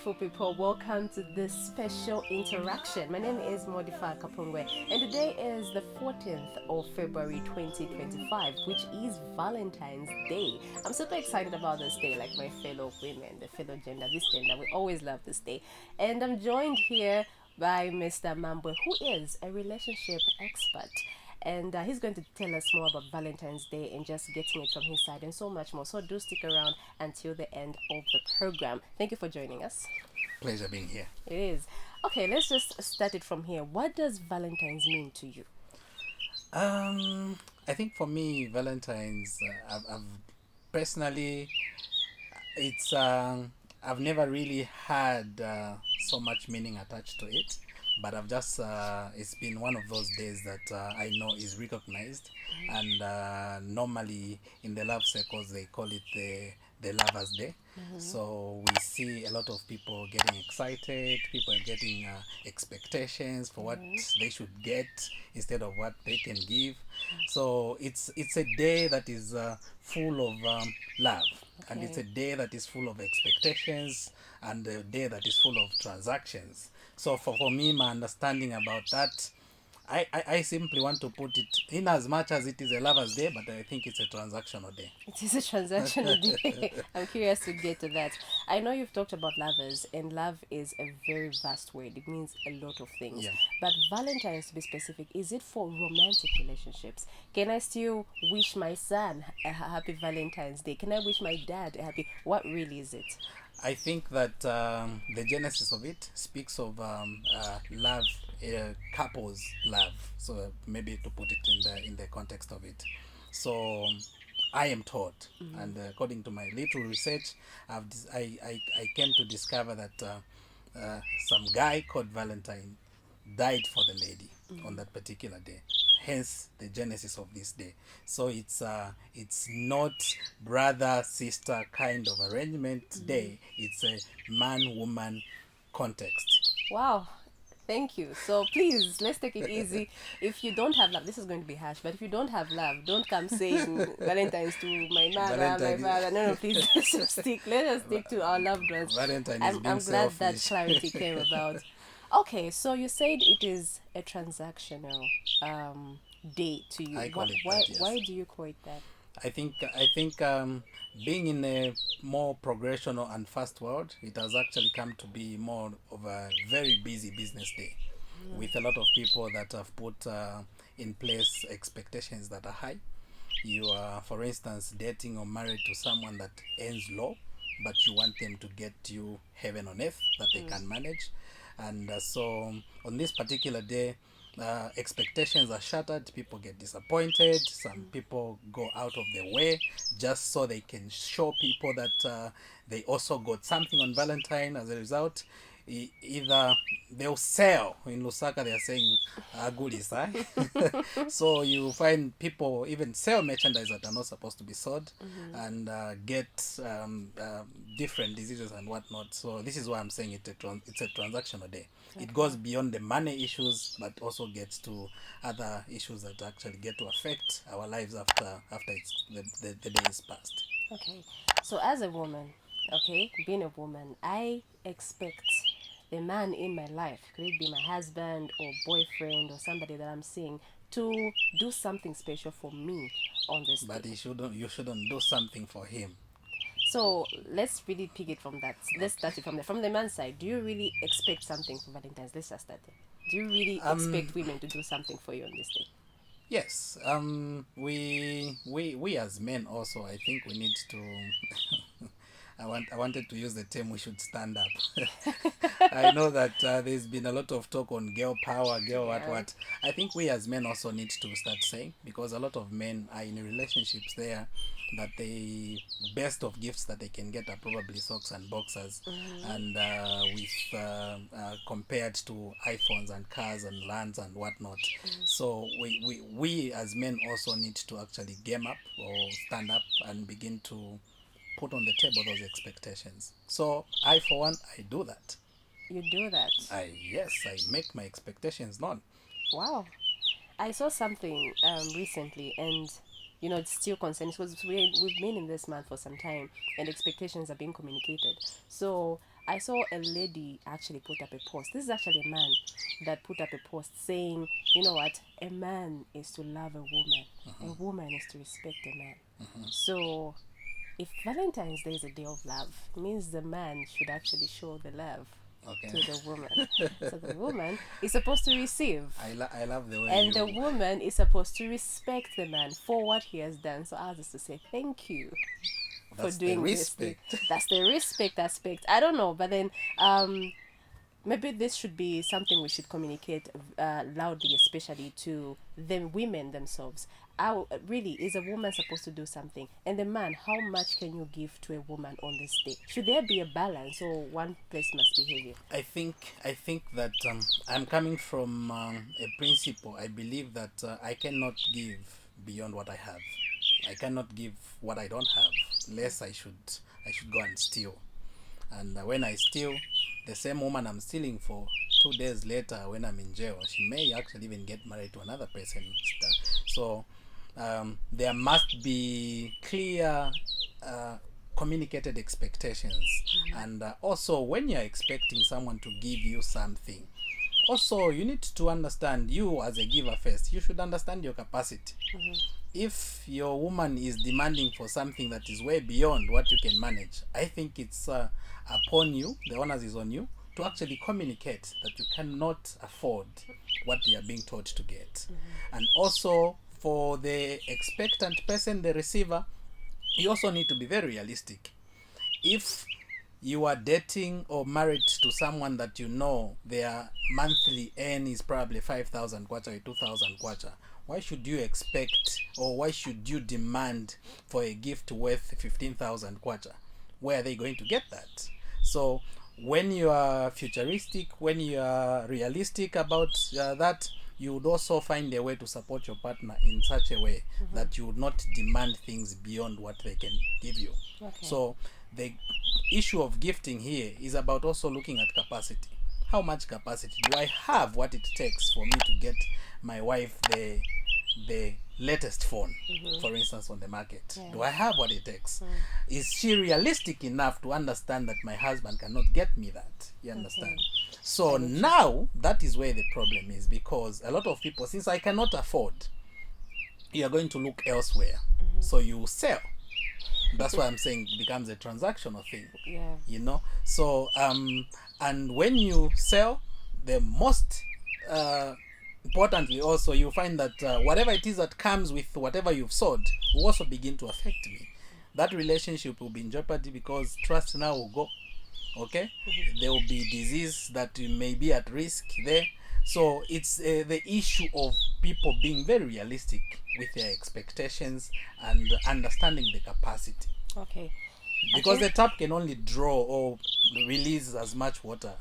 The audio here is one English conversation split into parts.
beautiful people. Welcome to this special interaction. My name is Modifa Kapungwe, and today is the 14th of February 2025, which is Valentine's Day. I'm super excited about this day, like my fellow women, the fellow gender, this gender. We always love this day. And I'm joined here by Mr. Mambwe, who is a relationship expert. And he's going to tell us more about Valentine's Day and just getting it from his side and so much more. So do stick around until the end of the program. Thank you for joining us. Pleasure being here. It is. Okay, let's just start it from here. What does Valentine's mean to you? I think for me, Valentine's, I've personally, it's I've never really had so much meaning attached to it, but I've just it's been one of those days that I know is recognized, and normally in the love circles they call it the lovers day. So we see a lot of people getting excited, people are getting expectations for what they should get instead of what they can give. So it's a day that is full of love, and it's a day that is full of expectations, and a day that is full of transactions. So for me, my understanding about that, I simply want to put it in as much as it is a lover's day, but I think it's a transactional day. It is a transactional day. I'm curious to get to that. I know you've talked about lovers, and love is a very vast word. It means a lot of things. Yeah. But Valentine's, to be specific, is it for romantic relationships? Can I still wish my son a happy Valentine's Day? Can I wish my dad a happy? What really is it? I think that the genesis of it speaks of love, couples love. So maybe to put it in the context of it. So I am taught, and according to my little research, I came to discover that some guy called Valentine died for the lady on that particular day. Hence the genesis of this day. So it's not brother sister kind of arrangement day. It's a man woman context. Wow. Thank you. So please, let's take it easy. If you don't have love, this is going to be harsh, but if you don't have love, don't come saying Valentine's to my mother, Valentine my father. No, please, let us stick to our loved ones. Valentine is being I'm glad that selfish. clarity came about. Okay, so you said it is a transactional day to you. I call it Why, that, yes. why do you call it that? I think being in a more progressional and fast world, it has actually come to be more of a very busy business day, with a lot of people that have put in place expectations that are high. You are, for instance, dating or married to someone that earns low, but you want them to get you heaven on earth that they can manage. And so on this particular day, expectations are shattered, people get disappointed, some people go out of their way just so they can show people that they also got something on Valentine. As a result, either they'll sell. In Lusaka they are saying goodies, huh? So you find people even sell merchandise that are not supposed to be sold, and get different diseases and whatnot. So this is why I'm saying it's a transactional day. It goes beyond the money issues, but also gets to other issues that actually get to affect our lives after the day is passed. Okay, so as a woman, okay, being a woman, I expect the man in my life, could it be my husband or boyfriend or somebody that I'm seeing, to do something special for me on this But day. you shouldn't do something for him. So let's really pick it from that. Let's start it from there. From the man's side, do you really expect something for Valentine's? Let's just start there. Do you really expect women to do something for you on this day? Yes, we as men also, I think we need to. I wanted to use the term we should stand up. I know that there's been a lot of talk on girl power, girl Yeah. what. I think we as men also need to start saying, because a lot of men are in relationships there that the best of gifts that they can get are probably socks and boxers, and with compared to iPhones and cars and lands and whatnot. So we as men also need to actually game up or stand up and begin to put on the table those expectations. So I, for one, I do that. You do that. I make my expectations known. Wow. I saw something recently, and it's still concerning because we've been in this month for some time, and expectations are being communicated. So I saw a lady actually put up a post. This is actually a man that put up a post saying, you know what, a man is to love a woman is to respect a man. So if Valentine's Day is a day of love, it means the man should actually show the love Okay. to the woman. So the woman is supposed to receive. I love the way And you. the woman is supposed to respect the man for what he has done. So ours is to say thank you for That's the doing this thing. respect. That's the respect aspect. I don't know, but then maybe this should be something we should communicate loudly, especially to the women themselves. Really, is a woman supposed to do something? And the man, how much can you give to a woman on this day? Should there be a balance, or one place must be heavier? I think that I'm coming from a principle. I believe that I cannot give beyond what I have. I cannot give what I don't have, less I should go and steal. And when I steal, the same woman I'm stealing for, 2 days later when I'm in jail, she may actually even get married to another person. So there must be clear communicated expectations. And also, when you're expecting someone to give you something, also you need to understand, you as a giver first, you should understand your capacity. If your woman is demanding for something that is way beyond what you can manage, I think it's upon you, the onus is on you, to actually communicate that you cannot afford what they are being told to get. And also, for the expectant person, the receiver, you also need to be very realistic. If you are dating or married to someone that you know their monthly earn is probably 5,000 kwacha or 2,000 kwacha, why should you expect, or why should you demand for a gift worth 15,000 kwacha? Where are they going to get that? So when you are futuristic, when you are realistic about that, you would also find a way to support your partner in such a way that you would not demand things beyond what they can give you. Okay. So the issue of gifting here is about also looking at capacity. How much capacity do I have? What it takes for me to get my wife the latest phone, for instance, on the market? Yeah. Do I have what it takes? Is she realistic enough to understand that my husband cannot get me that? You understand? So now that is where the problem is, because a lot of people, since I cannot afford, you are going to look elsewhere. So you sell. That's why I'm saying it becomes a transactional thing. Yeah. You know. So and when you sell, the most importantly also, you find that whatever it is that comes with whatever you've sold will also begin to affect me. That relationship will be in jeopardy because trust now will go. Okay, there will be disease that may be at risk there. So it's the issue of people being very realistic with their expectations and understanding the capacity, Okay. because the tap can only draw or release as much water,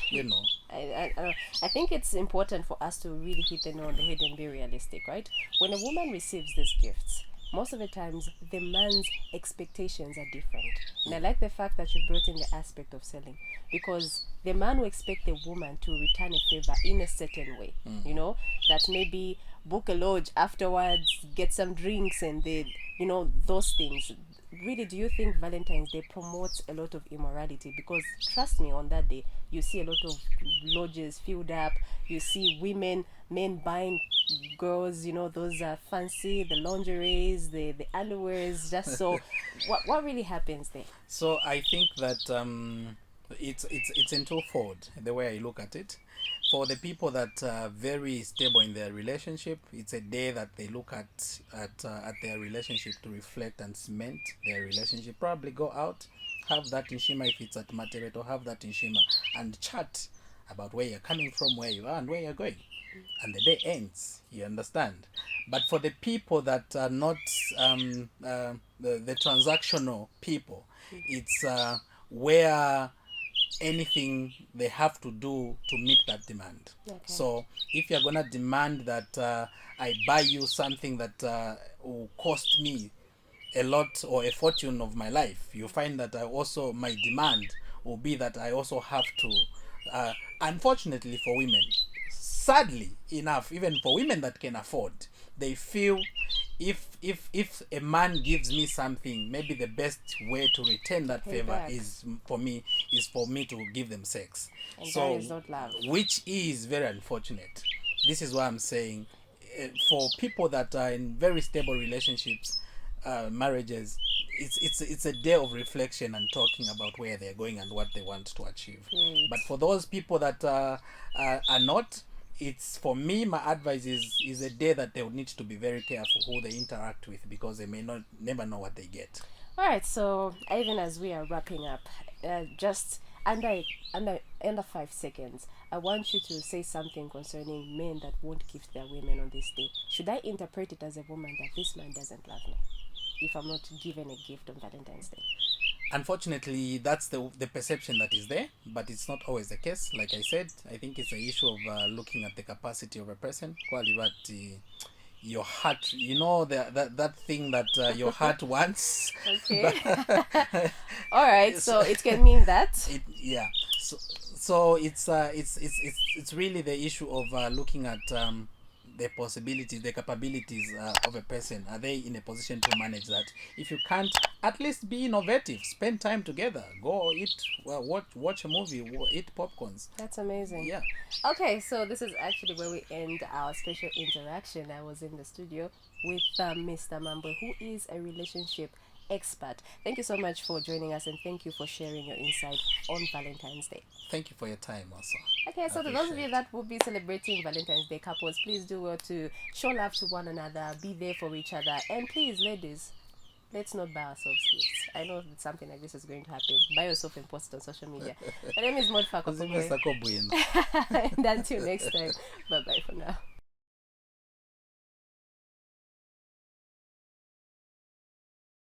you know. I think it's important for us to really hit the nail on the head and be realistic, right? When a woman receives these gifts, most of the times the man's expectations are different. And I like the fact that you brought in the aspect of selling, because the man will expect the woman to return a favor in a certain way. You know, that maybe book a lodge afterwards, get some drinks, and then, you know, those things. Really, do you think Valentine's Day promotes a lot of immorality? Because trust me, on that day you see a lot of lodges filled up. You see men buying girls, you know, those fancy, the lingeries, the underwears, just so what really happens there? So I think that it's in twofold, the way I look at it. For the people that are very stable in their relationship, it's a day that they look at their relationship to reflect and cement their relationship. Probably go out, have that in Shima if it's at Matebeto, have that in Shima, and chat about where you're coming from, where you are, and where you're going. And the day ends. You understand? But for the people that are not the transactional people, it's where anything they have to do to meet that demand. Okay. So if you're gonna demand that I buy you something that will cost me a lot or a fortune of my life, you find that my demand will be that I also have to, unfortunately for women, sadly enough, even for women that can afford, they feel if a man gives me something, maybe the best way to return that Pay favor back. is for me to give them sex. And that So, is not love. which is very unfortunate. This is why I'm saying, for people that are in very stable relationships, marriages, it's a day of reflection and talking about where they're going and what they want to achieve. Great. But for those people that are not, it's, for me, my advice is a day that they would need to be very careful who they interact with, because they may not never know what they get. All right, so even as we are wrapping up, just under 5 seconds, I want you to say something concerning men that won't gift their women on this day. Should I interpret it as a woman that this man doesn't love me if I'm not given a gift on Valentine's Day? Unfortunately, that's the perception that is there, but it's not always the case. Like I said, I think it's an issue of looking at the capacity of a person. Quali, but your heart, that thing that your heart wants. Okay. All right, so it can mean that. Yeah. So it's really the issue of looking at the possibilities, the capabilities of a person. Are they in a position to manage that? If you can't, at least be innovative. Spend time together. Go eat, watch a movie, eat popcorns. That's amazing. Yeah. Okay, so this is actually where we end our special interaction. I was in the studio with Mr. Mambo, who is a relationship expert. Thank you so much for joining us, and thank you for sharing your insight on Valentine's Day. Thank you for your time also. Okay, so to those of you that will be celebrating Valentine's Day, couples, please do well to show love to one another, be there for each other, and please, ladies, let's not buy ourselves gifts. I know that something like this is going to happen. Buy yourself and post it on social media. My name is Modifa Kapongwe. And until next time, bye-bye for now.